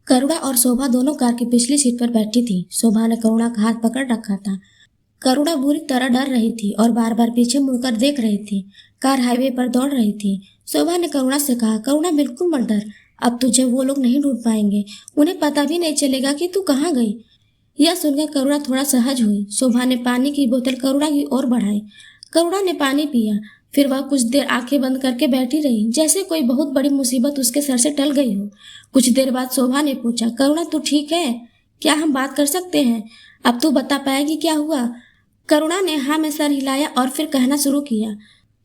करुणा और शोभा दोनों कार की पिछली सीट पर बैठी थी। शोभा ने करुणा का हाथ पकड़ रखा था। करुणा बुरी तरह डर रही थी और बार बार पीछे मुड़कर देख रही थी। कार हाईवे पर दौड़ रही थी। शोभा ने करुणा से कहा, करुणा बिल्कुल मत डर, अब तुझे वो लोग नहीं ढूंढ पाएंगे, उन्हें पता भी नहीं चलेगा कि तू कहाँ गई। यह सुनकर करुणा थोड़ा सहज हुई। शोभा ने पानी की बोतल करुणा की ओर बढ़ाई। करुणा ने पानी पिया। फिर वह कुछ देर आंखें बंद करके बैठी रही, जैसे कोई बहुत बड़ी मुसीबत उसके सर से टल गई हो। कुछ देर बाद शोभा ने पूछा, करुणा तू ठीक है? क्या हम बात कर सकते हैं? अब तू बता पाएगी क्या हुआ? करुणा ने हाँ में सर हिलाया और फिर कहना शुरू किया,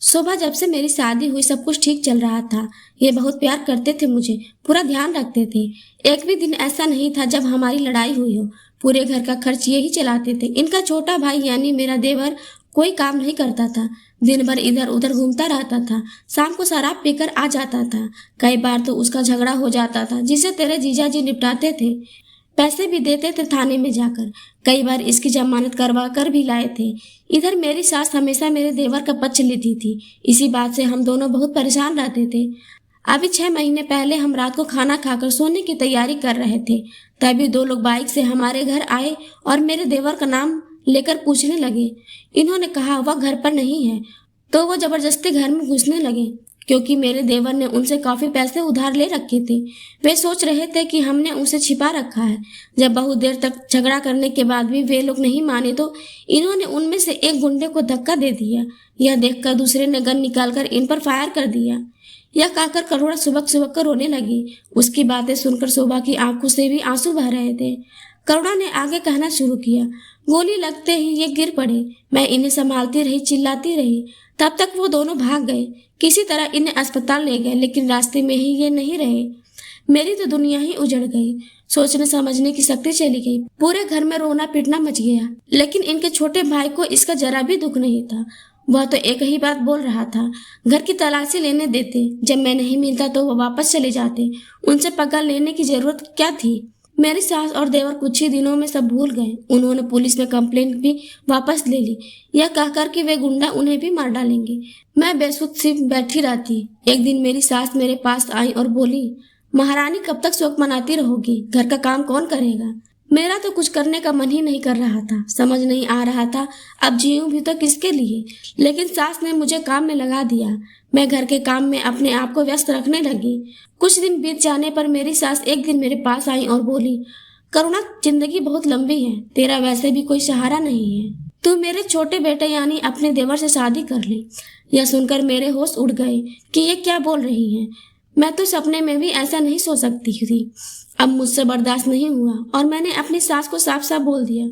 शोभा जब से मेरी शादी हुई सब कुछ ठीक चल रहा था। ये बहुत प्यार करते थे, मुझे पूरा ध्यान रखते थे। एक भी दिन ऐसा नहीं था जब हमारी लड़ाई हुई हो। पूरे घर का खर्च यही चलाते थे। इनका छोटा भाई यानी मेरा देवर कोई काम नहीं करता था, दिन भर इधर उधर घूमता रहता था। शाम को शराब पीकर आ जाता था। कई बार तो उसका झगड़ा हो जाता था जिसे तेरे जीजा जी निपटाते थे। पैसे भी देते थे थाने में जाकर। कई बार इसकी जमानत करवा कर भी लाए थे। इधर मेरी सास हमेशा मेरे देवर का पक्ष लेती थी। इसी बात से हम दोनों बहुत परेशान रहते थे। अभी 6 महीने पहले हम रात को खाना खाकर सोने की तैयारी कर रहे थे, तभी 2 लोग बाइक से हमारे घर आए और मेरे देवर का नाम लेकर पूछने लगे। इन्होंने कहा वह घर पर नहीं है, तो वो जबरदस्ती घर में घुसने लगे, क्योंकि मेरे देवर ने उनसे काफी पैसे उधार ले रखे थे। वे सोच रहे थे कि हमने उसे छिपा रखा है। जब बहुत देर तक झगड़ा करने के बाद भी वे लोग नहीं माने तो इन्होंने उनमें से एक गुंडे को धक्का दे दिया। यह देखकर दूसरे ने गन निकालकर इन पर फायर कर दिया। यह कहकर करुणा सुबक सुबक कर रोने लगी। उसकी बातें सुनकर शोभा की आंखों से भी आंसू बह रहे थे। करुणा ने आगे कहना शुरू किया, गोली लगते ही ये गिर पड़े। मैं इन्हें संभालती रही, चिल्लाती रही। तब तक वो दोनों भाग गए। किसी तरह इन्हें अस्पताल ले गए, लेकिन रास्ते में ही ये नहीं रहे। मेरी तो दुनिया ही उजड़ गई। सोचने समझने की शक्ति चली गई। पूरे घर में रोना पीटना मच गया। लेकिन इनके छोटे भाई को इसका जरा भी दुख नहीं था। वह तो एक ही बात बोल रहा था, घर की तलाशी लेने देते। जब मैं नहीं मिलता तो वह वापस चले जाते। उनसे पगार लेने की जरूरत क्या थी? मेरी सास और देवर कुछ ही दिनों में सब भूल गए। उन्होंने पुलिस में कंप्लेंट भी वापस ले ली, यह कहकर कि वे गुंडा उन्हें भी मार डालेंगे। मैं बेसुध सी बैठी रहती। एक दिन मेरी सास मेरे पास आई और बोली, महारानी कब तक शोक मनाती रहोगी? घर का काम कौन करेगा? मेरा तो कुछ करने का मन ही नहीं कर रहा था। समझ नहीं आ रहा था अब जीऊं भी तो किसके लिए। लेकिन सास ने मुझे काम में लगा दिया। मैं घर के काम में अपने आप को व्यस्त रखने लगी। कुछ दिन बीत जाने पर मेरी सास एक दिन मेरे पास आई और बोली, करुणा जिंदगी बहुत लंबी है, तेरा वैसे भी कोई सहारा नहीं है। तू मेरे छोटे बेटे यानी अपने देवर से शादी कर ले। यह सुनकर मेरे होश उड़ गए कि ये क्या बोल रही हैं। मैं तो सपने में भी ऐसा नहीं सोच सकती थी। अब मुझसे बर्दाश्त नहीं हुआ और मैंने अपनी सास को साफ साफ बोल दिया,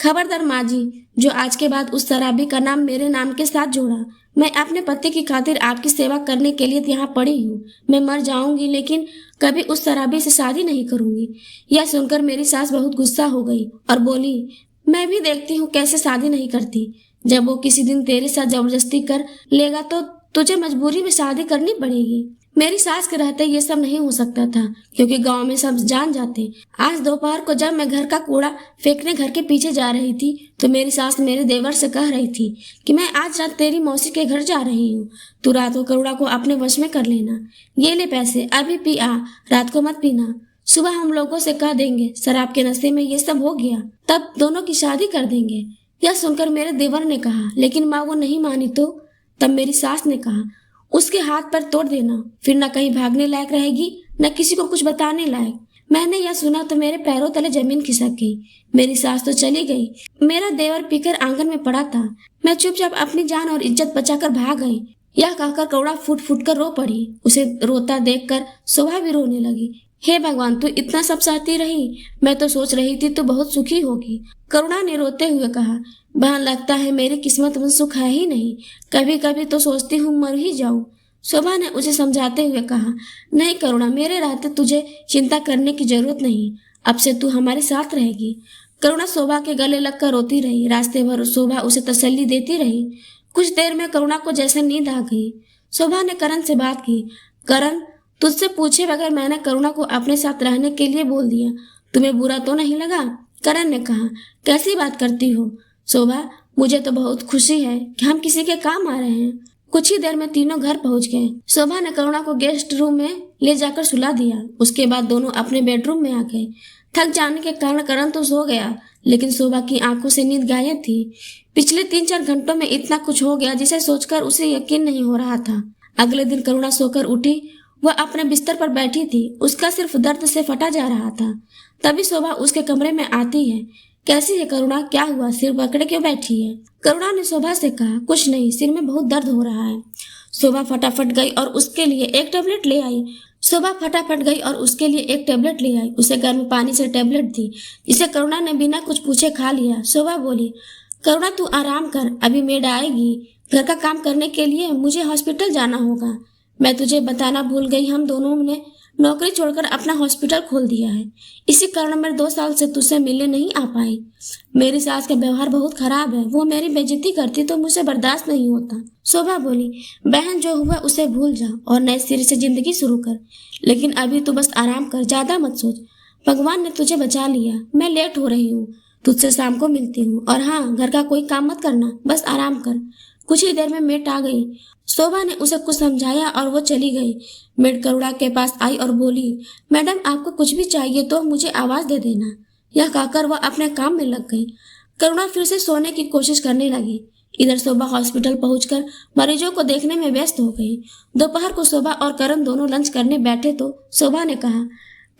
खबरदार माँ जी, जो आज के बाद उस शराबी का नाम मेरे नाम के साथ जोड़ा। मैं अपने पति की खातिर आपकी सेवा करने के लिए यहाँ पड़ी हूँ। मैं मर जाऊंगी लेकिन कभी उस शराबी से शादी नहीं करूंगी। यह सुनकर मेरी सास बहुत गुस्सा हो गई और बोली, मैं भी देखती हूँ कैसे शादी नहीं करती। जब वो किसी दिन तेरे साथ जबरदस्ती कर लेगा तो तुझे मजबूरी में शादी करनी पड़ेगी। मेरी सास के रहते ये सब नहीं हो सकता था, क्योंकि गांव में सब जान जाते। आज दोपहर को जब मैं घर का कूड़ा फेंकने घर के पीछे जा रही थी तो मेरी सास मेरे देवर से कह रही थी कि मैं आज रात तेरी मौसी के घर जा रही हूँ, तू रात को करुणा को अपने वश में कर लेना। ये ले पैसे, अभी पी आ, रात को मत पीना। सुबह हम लोगों से कह देंगे शराब के नशे में ये सब हो गया, तब दोनों की शादी कर देंगे। यह सुनकर मेरे देवर ने कहा, लेकिन माँ वो नहीं मानी तो? तब मेरी सास ने कहा, उसके हाथ पर तोड़ देना, फिर न कहीं भागने लायक रहेगी न किसी को कुछ बताने लायक। मैंने यह सुना तो मेरे पैरों तले जमीन खिसक गई। मेरी सास तो चली गई। मेरा देवर पीकर आंगन में पड़ा था। मैं चुपचाप अपनी जान और इज्जत बचाकर भाग गई। यह कहकर कौड़ा फूट फूट कर रो पड़ी। उसे रोता देखकर शोभा भी रोने लगी। हे भगवान, तू इतना सब सहती रही? मैं तो सोच रही थी तू बहुत सुखी होगी। करुणा ने रोते हुए कहा, बहन लगता है मेरी किस्मत में सुख है ही नहीं। कभी कभी तो सोचती हूँ मर ही जाऊं। शोभा ने उसे समझाते हुए कहा, नहीं करुणा, मेरे रहते तुझे चिंता करने की जरूरत नहीं। अब से तू हमारे साथ रहेगी। करुणा शोभा के गले लगकर रोती रही। रास्ते भर शोभा उसे तसल्ली देती रही। कुछ देर में करुणा को जैसे नींद आ गई। शोभा ने करण से बात की। करण, तुझसे पूछे बगैर मैंने करुणा को अपने साथ रहने के लिए बोल दिया। तुम्हें बुरा तो नहीं लगा? करण ने कहा, कैसी बात करती हो शोभा, मुझे तो बहुत खुशी है कि हम किसी के काम आ रहे हैं। कुछ ही देर में तीनों घर पहुंच गए। शोभा ने करुणा को गेस्ट रूम में ले जाकर सुला दिया। उसके बाद दोनों अपने बेडरूम में आ गए। थक जाने के कारण करण तो सो गया, लेकिन शोभा की आंखों से नींद गायब थी। पिछले 3-4 घंटों में इतना कुछ हो गया जिसे सोचकर उसे यकीन नहीं हो रहा था। अगले दिन करुणा सोकर उठी। वह अपने बिस्तर पर बैठी थी। उसका सिर्फ दर्द से फटा जा रहा था। तभी शोभा उसके कमरे में आती है। कैसी है करुणा, क्या हुआ, सिर पकड़े क्यों बैठी है? करुणा ने शोभा से कहा, कुछ नहीं, सिर में बहुत दर्द हो रहा है। शोभा फटाफट गई और उसके लिए एक टेबलेट ले आई। उसे गर्म पानी से टेबलेट दी, जिसे करुणा ने बिना कुछ पूछे खा लिया। शोभा बोली, करुणा तू आराम कर, अभी मेड आएगी। घर का काम करने के लिए मुझे हॉस्पिटल जाना होगा। मैं तुझे बताना भूल गई, हम दोनों ने नौकरी छोड़कर अपना हॉस्पिटल खोल दिया है। इसी कारण मैं 2 साल से तुझसे मिलने नहीं आ पाई। मेरी सास का व्यवहार बहुत खराब है। वो मेरी बेइज्जती करती तो मुझे बर्दाश्त नहीं होता। शोभा बोली, बहन जो हुआ उसे भूल जा और नए सिरे से जिंदगी शुरू कर। लेकिन अभी तू बस आराम कर, ज्यादा मत सोच। भगवान ने तुझे बचा लिया। मैं लेट हो रही हूँ, तुझसे शाम को मिलती हूँ। और हाँ, घर का कोई काम मत करना, बस आराम कर। कुछ ही देर में मेट आ गई। शोभा ने उसे कुछ समझाया और वो चली गई। मेड करुणा के पास आई और बोली, मैडम आपको कुछ भी चाहिए तो मुझे आवाज दे देना। यह कहकर वह अपने काम में लग गई। करुणा फिर से सोने की कोशिश करने लगी। इधर शोभा हॉस्पिटल पहुंचकर मरीजों को देखने में व्यस्त हो गई। दोपहर को शोभा और करण दोनों लंच करने बैठे तो शोभा ने कहा,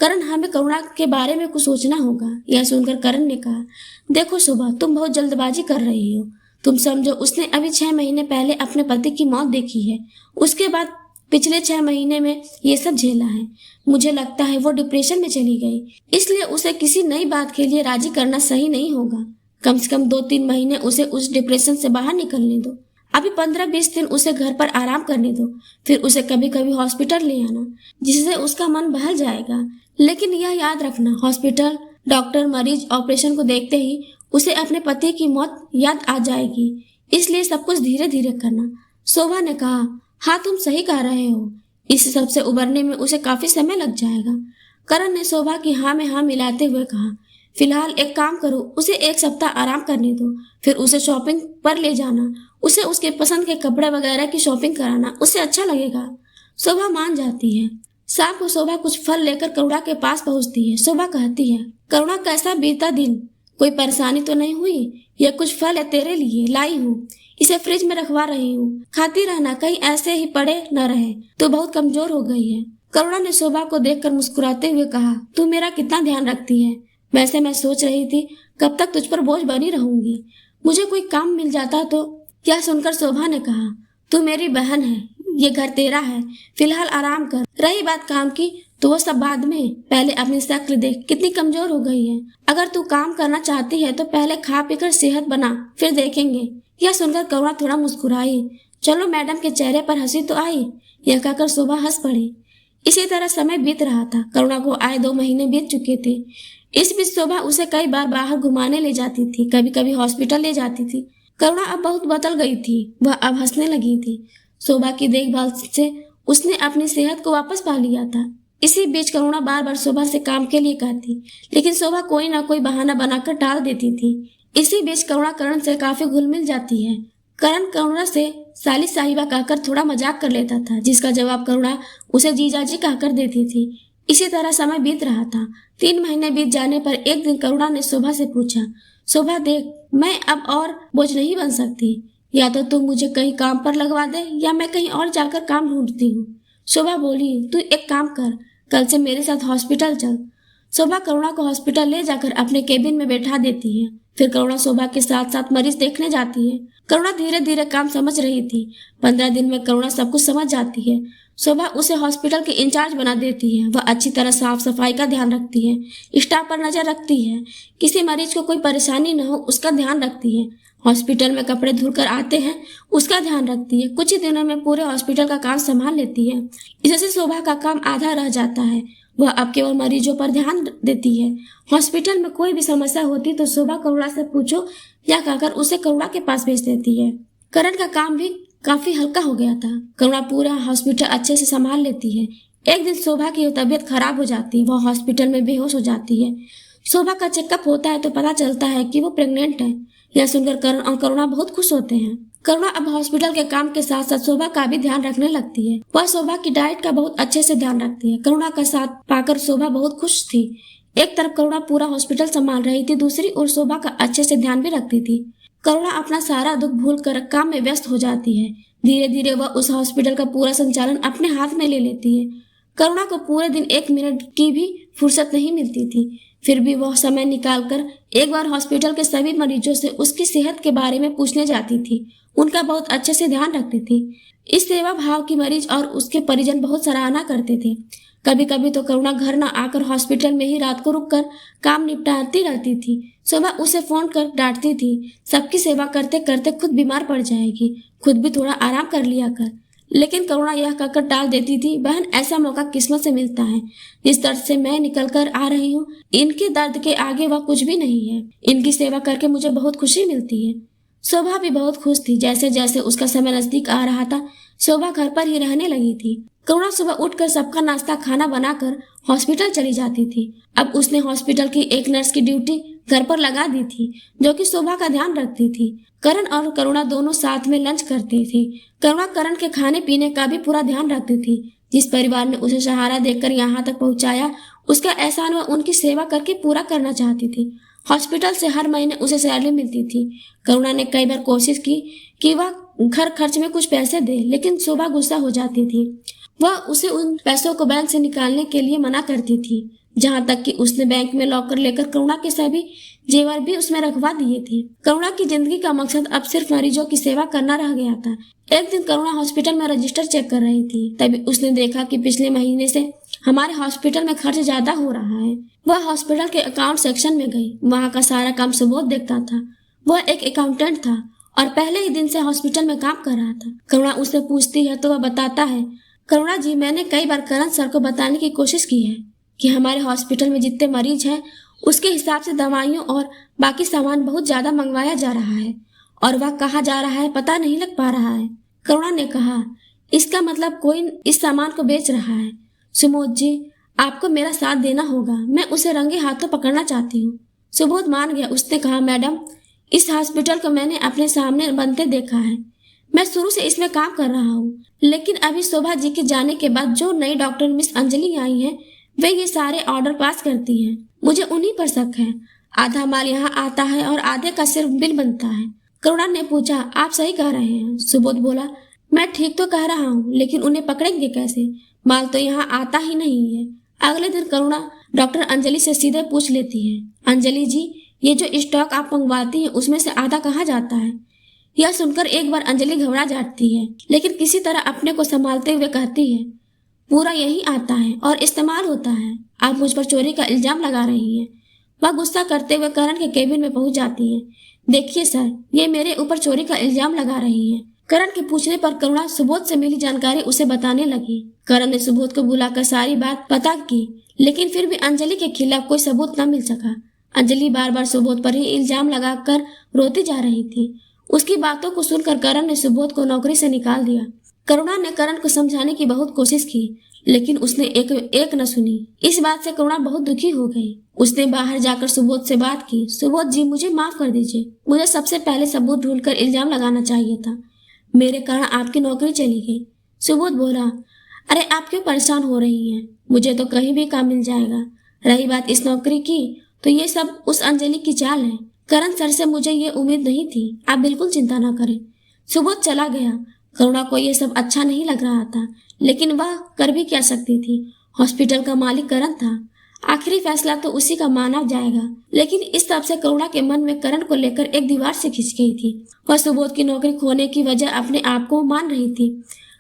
करण हमें करुणा के बारे में कुछ सोचना होगा। यह सुनकर करण ने कहा, देखो शोभा, तुम बहुत जल्दबाजी कर रही हो। तुम समझो, उसने अभी 6 महीने पहले अपने पति की मौत देखी है। उसके बाद पिछले 6 महीने में ये सब झेला है। मुझे लगता है वो डिप्रेशन में चली गई, इसलिए उसे किसी नई बात के लिए राजी करना सही नहीं होगा। कम से कम 2-3 महीने उसे उस डिप्रेशन से बाहर निकलने दो। अभी 15-20 दिन उसे घर पर आराम करने दो, फिर उसे कभी कभी हॉस्पिटल ले आना, जिससे उसका मन बहल जाएगा। लेकिन यह याद रखना, हॉस्पिटल, डॉक्टर, मरीज, ऑपरेशन को देखते ही उसे अपने पति की मौत याद आ जाएगी। इसलिए सब कुछ धीरे धीरे करना। शोभा ने कहा, हाँ तुम सही कह रहे हो। इस सब से उबरने में उसे काफी समय लग जाएगा। करण ने शोभा की हाँ में हाँ मिलाते हुए कहा, फिलहाल एक काम करो, उसे 1 सप्ताह आराम करने दो, फिर उसे शॉपिंग पर ले जाना। उसे उसके पसंद के कपड़े वगैरह की शॉपिंग कराना, उसे अच्छा लगेगा। शोभा मान जाती है। शाम को शोभा कुछ फल लेकर करुणा के पास पहुंचती है। शोभा कहती है, करुणा कैसा बीता दिन, कोई परेशानी तो नहीं हुई? यह कुछ फल है तेरे लिए, लाई हूँ, इसे फ्रिज में रखवा रही हूँ, खाती रहना, कहीं ऐसे ही पड़े न रहे। तो बहुत कमजोर हो गई है। करुणा ने शोभा को देखकर मुस्कुराते हुए कहा, तू मेरा कितना ध्यान रखती है। वैसे मैं सोच रही थी कब तक तुझ पर बोझ बनी रहूंगी, मुझे कोई काम मिल जाता तो। यह सुनकर शोभा ने कहा, तू मेरी बहन है, ये घर तेरा है, फिलहाल आराम कर। रही बात काम की तो वो सब बाद में, पहले अपनी शक्ल देख, कितनी कमजोर हो गई है। अगर तू काम करना चाहती है तो पहले खा पी कर सेहत बना, फिर देखेंगे। यह सुनकर करुणा थोड़ा मुस्कुराई। चलो, मैडम के चेहरे पर हंसी तो आई। यह कहकर शोभा हंस पड़ी। इसी तरह समय बीत रहा था। करुणा को आए 2 महीने बीत चुके थे। इस बीच शोभा उसे कई बार बाहर घुमाने ले जाती थी, कभी कभी हॉस्पिटल ले जाती थी। करुणा अब बहुत बदल गई थी। वह अब हंसने लगी थी। शोभा की देखभाल से उसने अपनी सेहत को वापस पा लिया था। इसी बीच करुणा बार बार शोभा से काम के लिए कहती, लेकिन शोभा कोई ना कोई बहाना बनाकर टाल देती थी। इसी बीच करुणा करण से काफी घुल मिल जाती है। करण करुणा से साली साहिबा कहकर थोड़ा मजाक कर लेता था, जिसका जवाब करुणा उसे जीजाजी कहकर देती थी। इसी तरह समय बीत रहा था। 3 महीने बीत जाने पर एक दिन करुणा ने शोभा से पूछा, शोभा देख, मैं अब और बोझ नहीं बन सकती। या तो तुम मुझे कहीं काम पर लगवा दे या मैं कहीं और जाकर काम ढूंढती हूँ। शोभा बोली, तू एक काम कर, कल से मेरे साथ हॉस्पिटल चल। शोभा करुणा को हॉस्पिटल ले जाकर अपने केबिन में बैठा देती है। फिर करुणा शोभा के साथ साथ मरीज देखने जाती है। करुणा धीरे धीरे काम समझ रही थी। 15 दिन में करुणा सब कुछ समझ जाती है। शोभा उसे हॉस्पिटल के इंचार्ज बना देती है। वह अच्छी तरह साफ सफाई का ध्यान रखती है, स्टाफ पर नजर रखती है, किसी मरीज को कोई परेशानी न हो उसका ध्यान रखती है। हॉस्पिटल में कपड़े धुलकर आते हैं उसका ध्यान रखती है। कुछ ही दिनों में पूरे हॉस्पिटल का काम संभाल लेती है। इससे शोभा का काम आधा रह जाता है। वह अब केवल मरीजों पर ध्यान देती है। हॉस्पिटल में कोई भी समस्या होती तो शोभा करुणा से पूछो या कहकर उसे करुणा के पास भेज देती है। करण का काम भी काफी हल्का हो गया था। करुणा पूरा हॉस्पिटल अच्छे से संभाल लेती है। एक दिन शोभा की तबीयत खराब हो जाती है। वह हॉस्पिटल में बेहोश हो जाती है। शोभा का चेकअप होता है तो पता चलता है कि वो प्रेग्नेंट है। यह सुनकर करण और करुणा बहुत खुश होते हैं। करुणा अब हॉस्पिटल के काम के साथ साथ शोभा का भी ध्यान रखने लगती है। वह शोभा की डाइट का बहुत अच्छे से ध्यान रखती है। करुणा का साथ पाकर शोभा बहुत खुश थी। एक तरफ करुणा पूरा हॉस्पिटल संभाल रही थी, दूसरी ओर शोभा का अच्छे से ध्यान भी रखती थी। करुणा अपना सारा दुख भूल कर काम में व्यस्त हो जाती है। धीरे धीरे वह उस हॉस्पिटल का पूरा संचालन अपने हाथ में ले लेती है। करुणा को पूरे दिन 1 मिनट की भी फुर्सत नहीं मिलती थी, फिर भी वह समय निकालकर एक बार हॉस्पिटल के सभी मरीजों से उसकी सेहत के बारे में पूछने जाती थी। उनका बहुत अच्छे से ध्यान रखती थी। इस सेवा भाव की मरीज और उसके परिजन बहुत सराहना करते थे। कभी कभी तो करुणा घर न आकर हॉस्पिटल में ही रात को रुककर काम निपटाती रहती थी। सुबह उसे फोन कर डांटती थी, सबकी सेवा करते करते खुद बीमार पड़ जाएगी, खुद भी थोड़ा आराम कर लिया कर। लेकिन करुणा यह कहकर टाल देती थी, बहन ऐसा मौका किस्मत से मिलता है। जिस दर्द से मैं निकल कर आ रही हूँ, इनके दर्द के आगे वह कुछ भी नहीं है। इनकी सेवा करके मुझे बहुत खुशी मिलती है। शोभा भी बहुत खुश थी। जैसे जैसे उसका समय नजदीक आ रहा था, शोभा घर पर ही रहने लगी थी। करुणा सुबह उठकर सबका नाश्ता खाना बनाकर हॉस्पिटल चली जाती थी। अब उसने हॉस्पिटल की एक नर्स की ड्यूटी घर पर लगा दी थी, जो कि शोभा का ध्यान रखती थी। करण और करुणा दोनों साथ में लंच करती थी। करुणा करण के खाने पीने का भी पूरा ध्यान रखती थी। जिस परिवार ने उसे सहारा देकर यहाँ तक पहुँचाया, उसका एहसान वह उनकी सेवा करके पूरा करना चाहती थी। हॉस्पिटल से हर महीने उसे सैलरी मिलती थी। करुणा ने कई बार कोशिश की कि वह घर खर्च में कुछ पैसे दे, लेकिन शोभा गुस्सा हो जाती थी। वह उसे उन पैसों को बैंक से निकालने के लिए मना करती थी। जहाँ तक कि उसने बैंक में लॉकर लेकर करुणा के सभी जेवर भी उसमें रखवा दिए थे। करुणा की जिंदगी का मकसद अब सिर्फ मरीजों की सेवा करना रह गया था। एक दिन करुणा हॉस्पिटल में रजिस्टर चेक कर रही थी, तभी उसने देखा कि पिछले महीने से हमारे हॉस्पिटल में खर्च ज्यादा हो रहा है। वह हॉस्पिटल के अकाउंट सेक्शन में गई। वहाँ का सारा काम सुबोध देखता था। वह एक अकाउंटेंट था और पहले ही दिन से हॉस्पिटल में काम कर रहा था। करुणा उससे पूछती है तो वह बताता है, करुणा जी, मैंने कई बार करण सर को बताने की कोशिश की है कि हमारे हॉस्पिटल में जितने मरीज हैं, उसके हिसाब से दवाइयों और बाकी सामान बहुत ज्यादा मंगवाया जा रहा है और वह कहाँ जा रहा है पता नहीं लग पा रहा है। करुणा ने कहा, इसका मतलब कोई इस सामान को बेच रहा है। सुबोध जी, आपको मेरा साथ देना होगा। मैं उसे रंगे हाथों पकड़ना चाहती हूँ। सुबोध मान गया। उसने कहा, मैडम, इस हॉस्पिटल को मैंने अपने सामने बनते देखा है। मैं शुरू से इसमें काम कर रहा हूँ, लेकिन अभी शोभा जी के जाने के बाद जो नई डॉक्टर मिस अंजलि आई हैं, वे ये सारे ऑर्डर पास करती हैं। मुझे उन्हीं पर शक है। आधा माल यहाँ आता है और आधे का सिर्फ बिल बनता है। करुणा ने पूछा, आप सही कह रहे हैं? सुबोध बोला, मैं ठीक तो कह रहा हूँ, लेकिन उन्हें पकड़ेंगे कैसे? माल तो यहाँ आता ही नहीं है। अगले दिन करुणा डॉक्टर अंजलि से सीधे पूछ लेती है, अंजलि जी, ये जो स्टॉक आप मंगवाती हैं, उसमें से आधा कहाँ जाता है? यह सुनकर एक बार अंजलि घबरा जाती है, लेकिन किसी तरह अपने को संभालते हुए कहती है, पूरा यही आता है और इस्तेमाल होता है। आप मुझ पर चोरी का इल्जाम लगा रही हैं। वह गुस्सा करते हुए करण के केबिन में पहुंच जाती है। देखिए सर, ये मेरे ऊपर चोरी का इल्जाम लगा रही है। करण के पूछने पर करुणा सुबोध से मिली जानकारी उसे बताने लगी। करण ने सुबोध को बुलाकर सारी बात पता की, लेकिन फिर भी अंजलि के खिलाफ कोई सबूत न मिल सका। अंजलि बार बार सुबोध पर ही इल्जाम लगाकर रोती जा रही थी। उसकी बातों को सुनकर करण ने सुबोध को नौकरी से निकाल दिया। करुणा ने करण को समझाने की बहुत कोशिश की, लेकिन उसने एक न सुनी। इस बात से करुणा बहुत दुखी हो गई। उसने बाहर जाकर सुबोध से बात की, सुबोध जी, मुझे माफ कर दीजिए। मुझे सबसे पहले सबूत ढूंढकर इल्जाम लगाना चाहिए था। मेरे कारण आपकी नौकरी चली गई। सुबोध बोला, अरे आप क्यों परेशान हो रही हैं? मुझे तो कहीं भी काम मिल जाएगा। रही बात इस नौकरी की, तो ये सब उस अंजलि की चाल है। करण सर से मुझे ये उम्मीद नहीं थी। आप बिल्कुल चिंता न करें। सुबोध चला गया। करुणा को यह सब अच्छा नहीं लग रहा था, लेकिन वह कर भी क्या सकती थी? हॉस्पिटल का मालिक करण था। आखिरी फैसला तो उसी का माना जाएगा। लेकिन इस सब से करुणा के मन में करण को लेकर एक दीवार से खिंच गई थी। वह सुबोध की नौकरी खोने की वजह अपने आप को मान रही थी।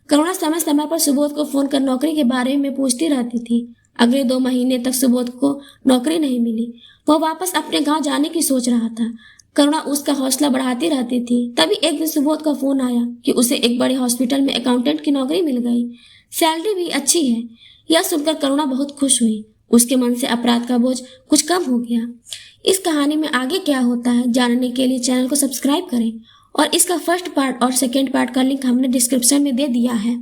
करुणा समय समय पर सुबोध को फोन कर नौकरी के बारे में पूछती रहती थी। अगले 2 महीने तक सुबोध को नौकरी नहीं मिली। वह वापस अपने गाँव जाने की सोच रहा था। करुणा उसका हौसला बढ़ाती रहती थी। तभी एक दिन सुबोध का फोन आया कि उसे एक बड़े हॉस्पिटल में अकाउंटेंट की नौकरी मिल गई। सैलरी भी अच्छी है। यह सुनकर करुणा बहुत खुश हुई। उसके मन से अपराध का बोझ कुछ कम हो गया। इस कहानी में आगे क्या होता है जानने के लिए चैनल को सब्सक्राइब करें और इसका फर्स्ट पार्ट और सेकेंड पार्ट का लिंक हमने डिस्क्रिप्शन में दे दिया है।